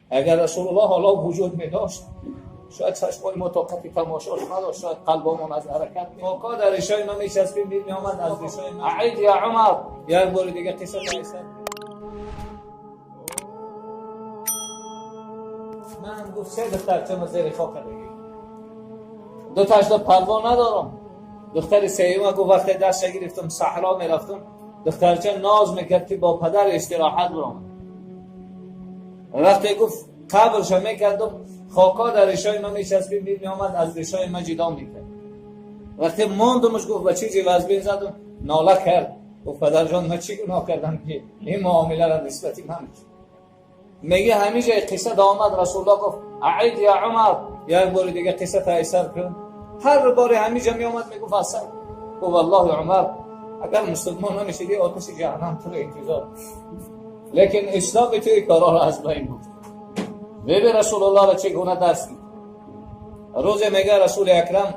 اگر رسول الله حالا وجود می داشت شاید چشمای ما طاقت تماشاش نداشت، شاید قلبمون از حرکت موقع در ریشای ما میچسبید میآمد از ریشای ما اعید یا عمر. یک بار دیگه قصه تایسر من گفت سه دخترچه ما زیر خاک دیگه دو تاش دو پروا ندارم. دختر سیوم گفت وقتی دست گرفتم صحرا میرفتم دخترچه ناز میکرد که با پدر استراحت برم. وقتی گفت قبرش میکردم خاکا در ریشای ما میچسبید میآمد از ریشای ما جدا میکرد. وقتی ماندمش گفت با چیزی وزبین زدم ناله کرد. گفت پدر جان من چی گناه کردم که این معامله را نسبتی من میگه همیشه قصه دامد. رسول الله گفت اعید یا عمر. یک بار دیگه قصه تایسر کن. هر بار همیشه میآمد میگفت اصلا گفت والله عمر اگر مسلمان نمیشدی آتش جهنم تو رو انتظار. لیکن اسلام توی کارا را از بین بود. ببین رسول الله را چگونه درس میده. روز میگه رسول اکرم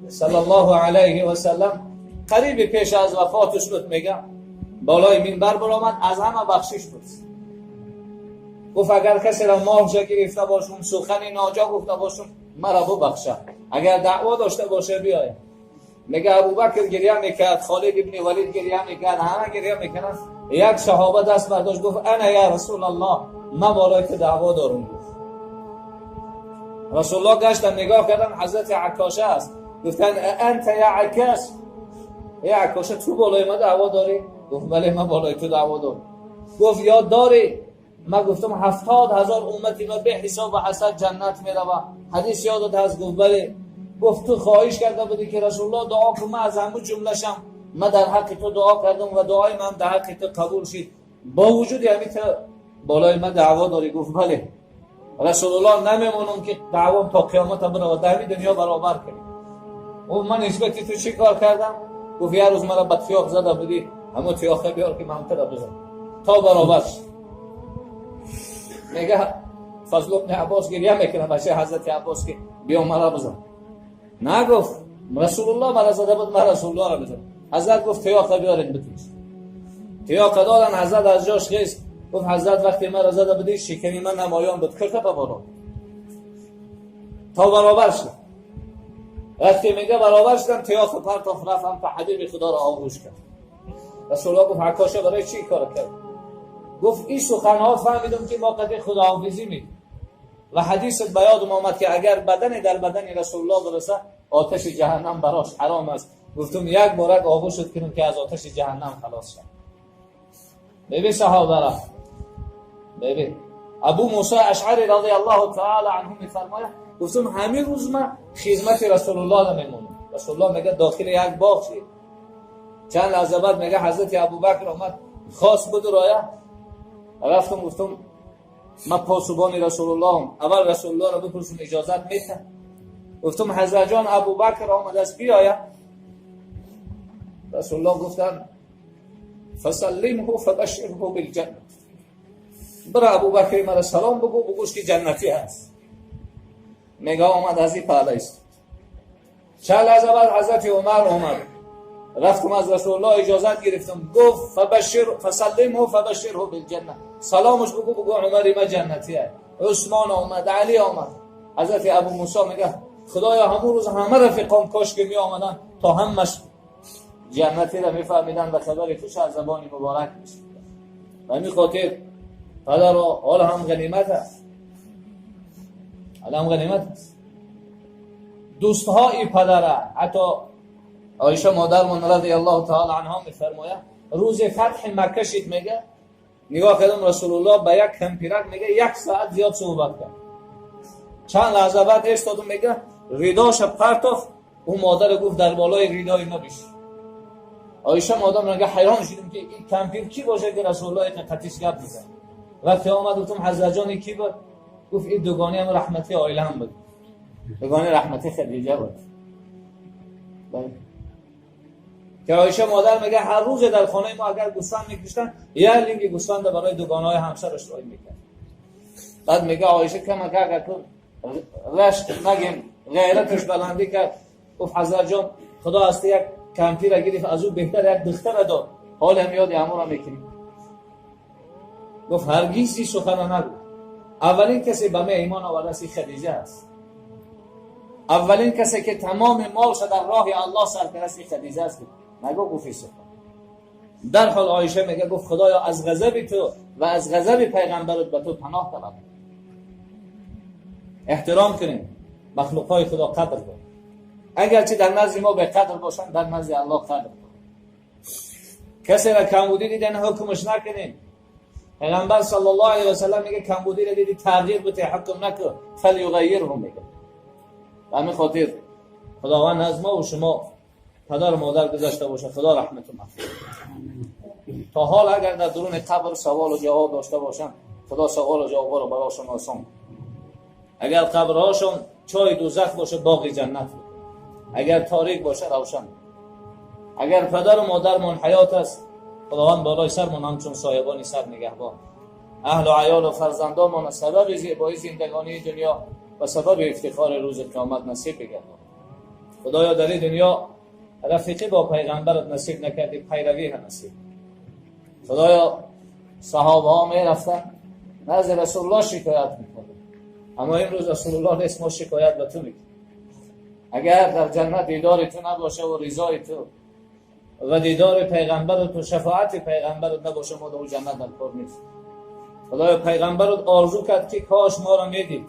صلی الله علیه و سلم قریب پیش از وفاتش بود میگه بالای منبر برآمد از همه بخشش پرسید. گفت اگر کسی را ماهجه گرفته باشم سخنی ناجا گفته باشم مرا ببخشه، اگر دعوا داشته باشه بیاید. میگه ابوبکر گریه میکرد، خالد ابن ولید گریه میکرد، همه گریه میکردن. یک صحابه دست برداشت گفت انا یا رسول الله من بالای که دعوا دارم. رسول الله گشتن نگاه کردن حضرت عکاشه است. گفتن انت یا عکاش، یا عکاشه تو بالای ما دعوا داری؟ گفت بله من بالای تو دعوا دارم. گفت یاد داری من گفتم 70,000 امتی ما به حساب و حسد جنت میروه، حدیث یادت هست؟ گفت بله. گفت تو خواهش کرده بودی که رسول الله دعا کن من از همه جمله شم، من در حق تو دعا کردم و دعای من در حق تو قبول شد، با وجود همین تو بالای من دعوا داری؟ گفت بله. رسول الله نمیمونم که دعوام تا قیامت برود در همین دنیا برابر کنی. و من نسبتی تو چی کار کردم؟ گفت یه روز مرا بدفیاق زده بودی همون تیاخه بیار که من تر بزن تا برابر شد. میگه فضل ابن عباس گریه میکنه بچه حضرت عباس که بیا مرا بزن. نگفت رسول الله مرا زده بود من رسول الله را بزن. حضرت گفت تیاقه بیارید بتونش. تیاقه دادن، حضرت از جاش خیست. گفت حضرت وقتی مرا زده بودی شکمی من نمایان بود کرده به بالا تا برابر شد. وقتی میگه برابر شدم تیاقه پرتاف رفتم تا حبیب خدا را آغوش کرد. رسول الله گفت عکاشه برای چی کار کرد؟ گفت این سخنها فهمیدم که ما قد خداحافظی میکنیم و حدیث بیاد آمد که اگر بدن در بدن رسول الله برسه آتش جهنم براش حرام است. گفتم یک بارک آغوش کنم که از آتش جهنم خلاص شد. ببین صحابه را ببین. ابو موسی اشعری رضی الله تعالی عنه میفرماید گفتم همین روز من خدمت رسول الله را میمونم. رسول الله میگه داخل یک باغ شد. چند لحظه بعد میگه حضرت ابوبکر اومد خواست بود رایا رفتم گفتم من پاسبان رسول الله اول رسول الله را بپرسم اجازت میده. گفتم حضرت جان ابوبکر آمد است بیاید. رسول الله گفتن فسلمه فبشره بالجنه. برای ابوبکر مرا سلام بگوش که جنتی هست. میگه آمد از این پهله است. چند لحظه بعد حضرت عمر آمد. رفتم از رسول الله اجازت گرفتم. گفت فسلمه فبشره بالجنه. سلامش بگو عمر ما جنتی هست. عثمان آمد، علی آمد. حضرت ابو موسی میگه خدایا همون روز همه رفیقام کاش که می آمدن تا همش جنتی را میفهمیدن و خبر توش از زبان مبارک میشه. و همین خاطر پدر و حال هم غنیمت است. حال هم غنیمت است. دوستهای پدر حتی عایشه مادرمون رضی الله تعالی عنها میفرماید روز فتح مکه شد میگه نگاه کردم رسول الله به یک کمپیرک میگه 1 ساعت زیاد صحبت کرد. چند لحظه بعد ایستادم میگه ریداش پرتاف اون مادر گفت در بالای ریدای ما بیش. عایشه مادر میگه حیران شدم که این کمپیر کی باشه که رسول الله قطیش گپ میزنه. وقتی آمد گفتم حضرت جان کی بود؟ گفت این دوگانی هم رحمتی عائله هم بود. دوگانی رحمتی خدیجه بود. که عایشه مادر میگه هر روز در خانه ما اگر گوسفند میکشتن یه لینگ گوسفند برای دوگانه‌های همسرش رای میکرد. بعد میگه عایشه کم اگر رشت نگیم غیرتش بلندی کرد. گفت حضرت جان خدا است یک کمپیر گرفت از او بهتر یک دختر داد حال هم یاد امورا میکنی. گفت هرگز این سخن نگو. اولین کسی به می ایمان آورده خدیجه است. اولین کسی که تمام مالش در راه الله صرف کرد خدیجه است. نگو گفتی سخن. در حال عایشه میگه گفت خدایا از غضب تو و از غضب پیغمبرت به تو پناه طلبم. احترام کنیم مخلوقای خدا، قدر کنیم. اگرچه در نزد ما به قدر باشن، در نزد الله قدر کنیم. کسی را کمبودی دیدن حکمش نکنیم. پیغمبر صلی الله علیه و سلم میگه کمبودی را دیدی تغییر بده حکم نکن فلیغیرهم میگه. همین خاطر خداوند از ما و شما پدر و مادر گذاشته باشه، خدا رحمت و مغفرت. تا حال اگر در درون قبر سوال و جواب داشته باشن، خدا سوال و جواب رو براشون آسان. اگر قبرهاشون چای دوزخ باشه باغ جنت، اگر تاریک باشه روشن. اگر پدر و مادرمون حیات است، خداوند بالای سرمون همچون سایبانی سر نگهبان. اهل و عیال و فرزندانمون سبب زیبایی زندگانی دنیا و سبب افتخار روز قیامت نصیب بگردان. خدایا در این دنیا رفیقی با پیغمبرت نصیب نکردی، پیروی هم نصیب. خدایا صحابه ها می رفتن نزد رسول الله شکایت میکنند، اما امروز رسول الله نیست، ما شکایت به تو میکنیم. اگر در جنت دیدار تو نباشه و رضای تو و دیدار پیغمبرت و شفاعت پیغمبرت نباشه، ما در جنت در کار نیست. خدایا پیغمبرت آرزو کرد که کاش ما را میدید.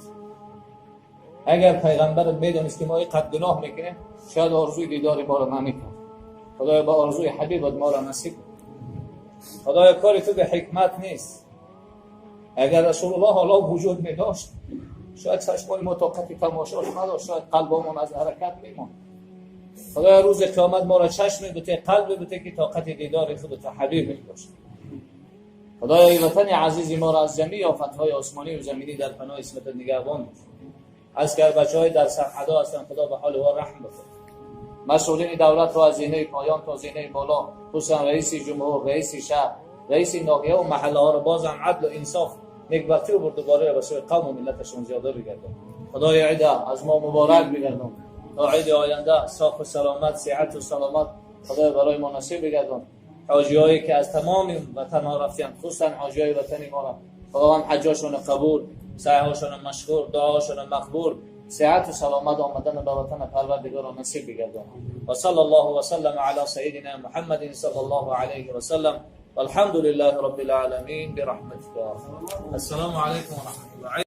اگر پیغمبرت میدونست که ما اینقدر گناه میکنیم، شاید آرزوی دیدار ما را نمیکرد. خدایا با آرزوی حبیبت ما را نصیب کن. خدایا کار تو به حکمت نیست. اگر رسول الله حالا وجود می داشت، شاید چشمای ما طاقت تماشاش نداشت، شاید قلبمون از حرکت میماند. خدایا روز قیامت ما را چشم بده، قلب بده که طاقت دیدار خودت حبیب می داشت. خدایا این وطن عزیز ما را از جمیع آفتهای آسمانی و زمینی در پناه اسمت نگهبان. از که بچه‌های در صحرا هستند، خدا به حال و رحم بکن. مسئولین دولت را از زینه پایان تا زینه بالا، خصوصا رئیس جمهور، رئیس شهر، رئیس ناحیه و محله ها را باز هم عدل و انصاف، نیکبختی و بردباری به سوی قوم و ملتشون زیاده بگردان. خدای عید از ما مبارک بگردان. تا عید آینده صحت و سلامت، صحت و سلامت خدای برای ما نصیب بگردان. حاجیایی که از تمام وطن ها رفتند، خصوصا حاجیای وطن ما را خداوند حجاشون قبول، سعیشون مشکور، دعاشون مقبول، صحت و سلامت آمدن به وطن پروردگار نصیب بگردان. و صلی الله و سلم علی سیدنا محمد صلی الله علیه و سلم والحمد لله رب العالمین برحمتك. السلام علیکم و رحمت الله.